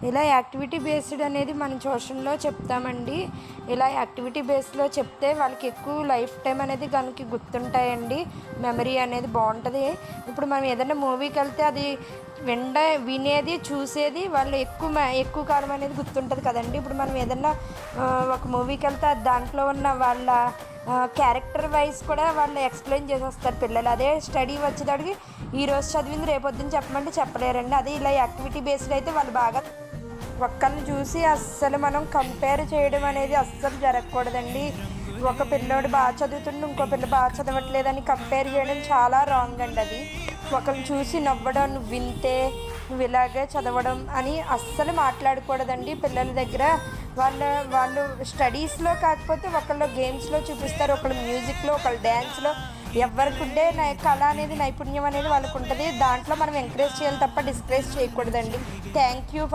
ఇలా activity based అనేది మన ట్యూషన్లో చెప్తామండి. ఇలా యాక్టివిటీ బేస్లో చెప్తే వాళ్ళకి ఎక్కువ లైఫ్ టైం అనేది కనుక గుర్తుంటాయండి. మెమరీ అనేది బాగుంటుంది. ఇప్పుడు మనం ఏదైనా మూవీకి వెళ్తే అది వినేది చూసేది వాళ్ళు ఎక్కువ కాలం అనేది గుర్తుంటుంది కదండి. ఇప్పుడు మనం ఏదన్నా ఒక మూవీకి వెళ్తే దాంట్లో ఉన్న వాళ్ళ క్యారెక్టర్ వైజ్ కూడా వాళ్ళు ఎక్స్ప్లెయిన్ చేసేస్తారు పిల్లలు. అదే స్టడీ వచ్చేటడికి ఈరోజు చదివింది రేపొద్దున చెప్పమంటే చెప్పలేరండి. అదే ఇలా యాక్టివిటీ బేస్డ్ అయితే వాళ్ళు బాగా ఒక్కరిని చూసి అస్సలు మనం కంపేర్ చేయడం అనేది అస్సలు జరగకూడదండి. ఒక పిల్లోడు బాగా చదువుతుంటే ఇంకో పిల్ల బాగా చదవట్లేదని కంపేర్ చేయడం చాలా రాంగ్ అండి. అది ఒకరిని చూసి నవ్వడం, నువ్వు వింటే నువ్వు ఇలాగే చదవడం అని అస్సలు మాట్లాడకూడదండి పిల్లల దగ్గర. వాళ్ళు స్టడీస్లో కాకపోతే ఒకళ్ళు గేమ్స్లో చూపిస్తారు, ఒకళ్ళు మ్యూజిక్లో, ఒకళ్ళు డ్యాన్స్లో. ఎవరికి ఉండే కళ అనేది నైపుణ్యం అనేది వాళ్ళకు ఉంటుంది. దాంట్లో మనం ఎంకరేజ్ చేయాలి తప్ప డిస్కరేజ్ చేయకూడదండి. Thank you.